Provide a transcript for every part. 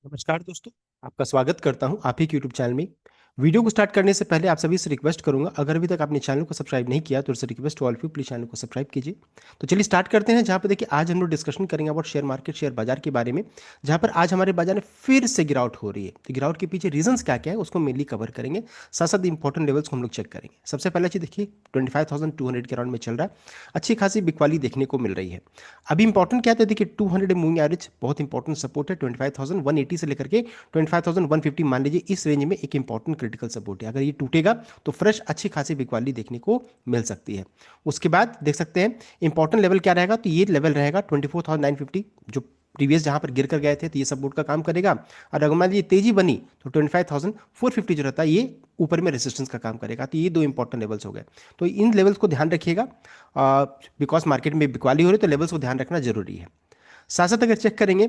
नमस्कार दोस्तों। आपका स्वागत करता हूं आप ही के यूट्यूब चैनल में। वीडियो को स्टार्ट करने से पहले आप सभी से रिक्वेस्ट करूंगा, अगर अभी तक आपने चैनल को सब्सक्राइब नहीं किया तो इससे request to all of you, please channel को सब्सक्राइब कीजिए। तो चलिए स्टार्ट करते हैं। जहां पर देखिए आज हम लोग डिस्कशन करेंगे अबाउट शेयर मार्केट, शेयर बाजार के बारे में। जहां पर आज हमारे बाजार में फिर से गिरावट हो रही है, तो गिरावट के पीछे रीजंस क्या क्या है उसको मेनली कवर करेंगे। साथ साथ इंपॉर्टेंट लेवल्स को हम लोग चेक करेंगे। सबसे पहला चीज देखिए 25,200 के अराउंड में चल रहा है। अच्छी खासी बिकवाली देखने को मिल रही है। अभी इंपॉर्टेंट क्या था, देखिए 200 मूविंग एवरेज बहुत इंपॉर्टेंट सपोर्ट है। 25,180 से लेकर के 25,150 मान लीजिए, इस रेंज में एक इंपॉर्टेंट क्रिटिकल सपोर्ट है। अगर ये टूटेगा तो फ्रेश अच्छी खासी बिकवाली देखने को मिल सकती है। उसके बाद देख सकते हैं इंपॉर्टेंट लेवल क्या रहेगा, तो ये लेवल रहेगा 24,950, जो प्रीवियस जहां पर गिर कर गए थे, तो ये सपोर्ट का काम करेगा। और अगर मान लीजिए तेजी बनी तो 25,450 जो रहता है ये ऊपर में रेसिस्टेंस का काम करेगा। तो ये दो इंपॉर्टेंट लेवल्स हो गए। तो इन लेवल्स को ध्यान रखिएगा, बिकॉज मार्केट में बिकवाली हो रही है तो लेवल्स को ध्यान रखना जरूरी है। साथ साथ अगर चेक करेंगे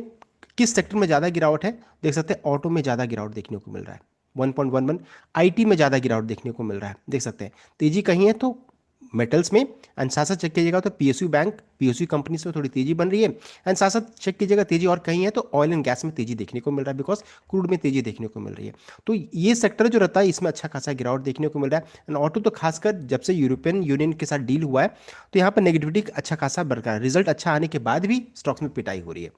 किस सेक्टर में ज़्यादा गिरावट है, देख सकते हैं ऑटो में ज़्यादा गिरावट देखने को मिल रहा है 1.11। आईटी में ज़्यादा गिरावट देखने को मिल रहा है, देख सकते हैं तेजी कहीं है तो मेटल्स में। एंड साथ साथ चेक कीजिएगा तो पीएसयू बैंक, पीएसयू कंपनी से थोड़ी तेजी बन रही है। एंड साथ साथ चेक कीजिएगा तेजी और कहीं है तो ऑयल एंड गैस में तेजी देखने को मिल रहा है, बिकॉज क्रूड में तेजी देखने को मिल रही है। तो ये सेक्टर जो रहता है इसमें अच्छा खासा गिरावट देखने को मिल रहा है। एंड ऑटो तो खासकर जब से यूरोपियन यूनियन के साथ डील हुआ है तो यहाँ पर नेगेटिविटी अच्छा खासा बरकरार, रिजल्ट अच्छा आने के बाद भी स्टॉक्स में पिटाई हो रही है।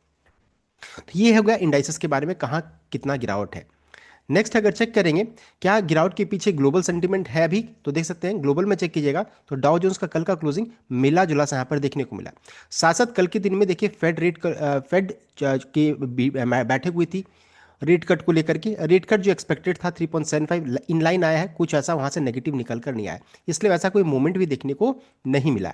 तो ये हो गया इंडाइसेस के बारे में, कहाँ कितना गिरावट है। नेक्स्ट अगर चेक करेंगे क्या गिरावट के पीछे ग्लोबल सेंटीमेंट है अभी, तो देख सकते हैं ग्लोबल में चेक कीजिएगा तो डाउ जोन्स का कल का क्लोजिंग मिला जुला सा यहाँ पर देखने को मिला। साथ साथ कल के दिन में देखिए फेड की बैठक हुई थी रेट कट को लेकर के। रेट कट जो एक्सपेक्टेड था 3.75 इन लाइन आया है, कुछ ऐसा वहां से नेगेटिव निकल कर नहीं आया, इसलिए वैसा कोई मूवमेंट भी देखने को नहीं मिला।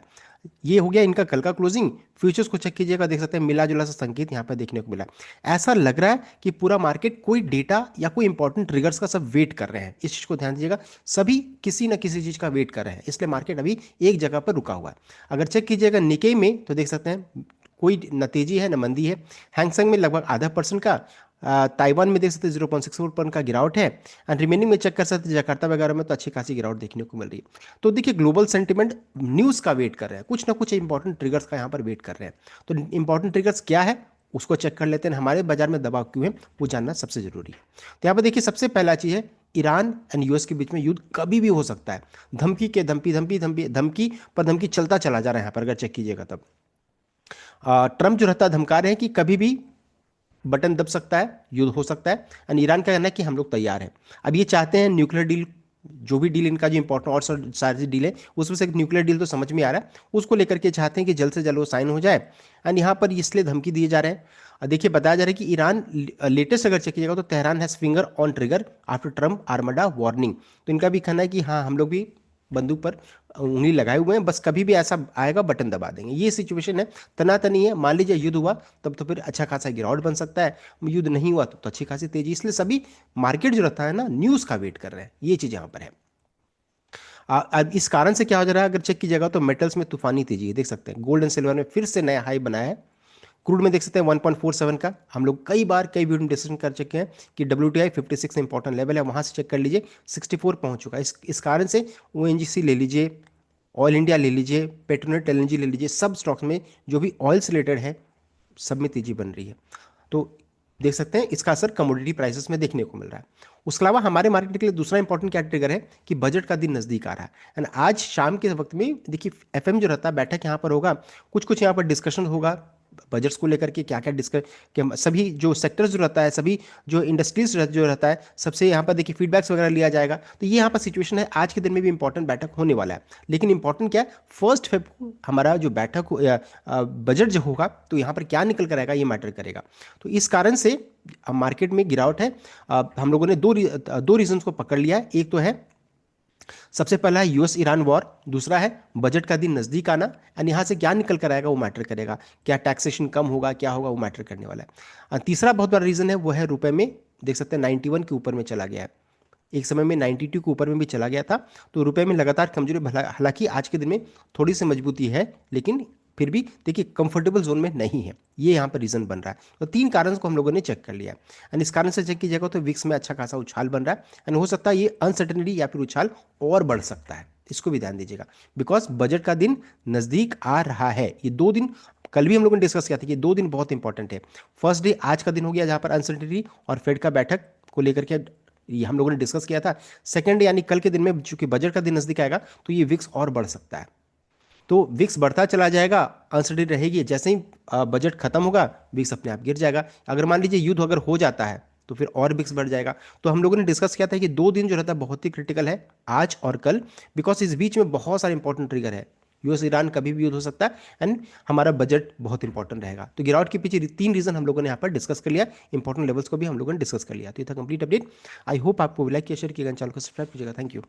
ये हो गया इनका कल का क्लोजिंग। फ्यूचर्स को चेक कीजिएगा, देख सकते हैं मिला जुला सा संकेत यहाँ पर देखने को मिला। ऐसा लग रहा है कि पूरा मार्केट कोई डेटा या कोई इंपॉर्टेंट ट्रिगर्स का सब वेट कर रहे हैं। इस चीज को ध्यान दीजिएगा, सभी किसी ना किसी चीज का वेट कर रहे हैं, इसलिए मार्केट अभी एक जगह पर रुका हुआ है। अगर चेक कीजिएगा निकेई में तो देख सकते हैं कोई न तेजी है न मंदी है। हैंगसेंग में लगभग आधा परसेंट का, ताइवान में देख सकते हैं 0.64% का गिरावट है। एंड रिमेनिंग में चेक कर सकते हैं जकार्ता वगैरह में तो अच्छी खासी गिरावट देखने को मिल रही है। तो देखिए ग्लोबल सेंटिमेंट न्यूज़ का वेट कर रहे हैं, कुछ ना कुछ इंपॉर्टेंट ट्रिगर्स का यहाँ पर वेट कर रहे हैं। तो इंपॉर्टेंट ट्रिगर्स क्या है उसको चेक कर लेते हैं, हमारे बाजार में दबाव क्यों है वो जानना सबसे जरूरी है। तो यहाँ पर देखिए सबसे पहला चीज़ है ईरान एंड यूएस के बीच में युद्ध कभी भी हो सकता है। धमकी के धमकी धमकी धमकी धमकी पर धमकी चलता चला जा रहा है यहाँ पर, अगर चेक कीजिएगा तब ट्रम्प जो रहता है धमका रहे हैं कि कभी भी बटन दब सकता है, युद्ध हो सकता है। एंड ईरान का कहना है कि हम लोग तैयार हैं। अब ये चाहते हैं न्यूक्लियर डील, जो भी डील इनका जो इंपॉर्टेंट और सारी डील है उसमें से एक न्यूक्लियर डील तो समझ में आ रहा है, उसको लेकर के चाहते हैं कि जल्द से जल्द वो साइन हो जाए। एंड यहाँ पर इसलिए धमकी दिए जा रहे हैं। देखिए बताया जा रहा है कि ईरान लेटेस्ट अगर चेक कीजिएगा तो Tehran has finger on trigger after Trump armada warning. तो इनका भी कहना है कि हाँ हम लोग भी बंदूक पर उंगली लगाए हुए हैं, बस कभी भी ऐसा आएगा बटन दबा देंगे। ये सिचुएशन है, तनातनी है। मान लीजिए युद्ध हुआ तब तो फिर अच्छा खासा गिरावट बन सकता है, युद्ध नहीं हुआ तो अच्छी खासी तेजी। इसलिए सभी मार्केट जो रहता है ना न्यूज़ का वेट कर रहे हैं, ये चीज़ यहाँ पर है। अब इस कारण से क्या हो जा रहा है, अगर चेक कीजिएगा तो मेटल्स में तूफानी तेजी है, देख सकते हैं गोल्ड एंड सिल्वर में फिर से नया हाई बनाया है। क्रूड में देख सकते हैं 1.47 का, हम लोग कई बार कई वीडियो में डिस्कशन कर चुके हैं कि WTI 56 इंपॉर्टेंट लेवल है, वहां से चेक कर लीजिए 64 पहुंच चुका है। इस कारण से ONGC ले लीजिए, ऑयल इंडिया ले लीजिए, पेट्रोनेट LNG ले लीजिए, सब स्टॉक्स में जो भी ऑयल से रिलेटेड है सब में तेजी बन रही है। तो देख सकते हैं इसका असर कमोडिटी प्राइसेस में देखने को मिल रहा है। उसके अलावा हमारे मार्केट के लिए दूसरा इंपॉर्टेंट क्या ट्रिगर है कि बजट का दिन नजदीक आ रहा है। एंड आज शाम के वक्त में देखिए FM जो रहता है बैठक यहाँ पर होगा, कुछ कुछ यहाँ पर डिस्कशन होगा बजट्स को लेकर के, क्या क्या डिस्कस कि सभी जो सेक्टर्स जो रहता है, सभी जो इंडस्ट्रीज जो रहता है, सबसे यहाँ पर देखिए फीडबैक्स वगैरह लिया जाएगा। तो ये यहाँ पर सिचुएशन है, आज के दिन में भी इंपॉर्टेंट बैठक होने वाला है। लेकिन इंपॉर्टेंट क्या है, 1 फेब को हमारा जो बैठक बजट जो होगा तो यहाँ पर क्या निकल कर आएगा ये मैटर करेगा। तो इस कारण से मार्केट में गिरावट है। हम लोगों ने दो रीजंस को पकड़ लिया है। एक तो है सबसे पहला है US ईरान वॉर, दूसरा है बजट का दिन नजदीक आना। एंड यहाँ से क्या निकल कर आएगा वो मैटर करेगा, क्या टैक्सेशन कम होगा क्या होगा वो मैटर करने वाला है। तीसरा बहुत बड़ा रीजन है वो है रुपए में, देख सकते हैं 91 के ऊपर में चला गया है, एक समय में 92 के ऊपर में भी चला गया था। तो रुपए में लगातार कमजोरी, हालांकि आज के दिन में थोड़ी सी मजबूती है लेकिन फिर भी देखिए कंफर्टेबल जोन में नहीं है, ये यहाँ पर रीजन बन रहा है। तो तीन कारण को हम लोगों ने चेक कर लिया। एंड इस कारण से चेक कीजिएगा तो विक्स में अच्छा खासा उछाल बन रहा है। एंड हो सकता है ये अनसर्टेनिटी या फिर उछाल और बढ़ सकता है, इसको भी ध्यान दीजिएगा, बिकॉज बजट का दिन नजदीक आ रहा है। ये 2 दिन कल भी हम लोगों ने डिस्कस किया था कि 2 दिन बहुत इंपॉर्टेंट है। फर्स्ट डे आज का दिन हो गया जहां पर अनसर्टेनिटी और फेड का बैठक को लेकर के ये हम लोगों ने डिस्कस किया था। सेकंड डे यानी कल के दिन में चूंकि बजट का दिन नजदीक आएगा तो ये विक्स और बढ़ सकता है। तो विक्स बढ़ता चला जाएगा, अनसर्टेनिटी रहेगी। जैसे ही बजट खत्म होगा विक्स अपने आप गिर जाएगा। अगर मान लीजिए युद्ध अगर हो जाता है तो फिर और विक्स बढ़ जाएगा। तो हम लोगों ने डिस्कस किया था कि 2 दिन जो रहता है बहुत ही क्रिटिकल है, आज और कल, बिकॉज इस बीच में बहुत सारे इंपॉर्टेंट ट्रिगर है। यूएस ईरान कभी भी युद्ध हो सकता है एंड हमारा बजट बहुत इंपॉर्टेंट रहेगा। तो गिरावट के पीछे 3 रीजन हम लोगों ने यहाँ पर डिस्कस कर लिया, इंपॉर्टेंट लेवल्स को भी हम लोगों ने डिस्कस कर लिया। तो ये था कंप्लीट अपडेट। आई होप आपको लाइक किया, शेयर किया, चैनल को सब्सक्राइब कीजिएगा। Thank you.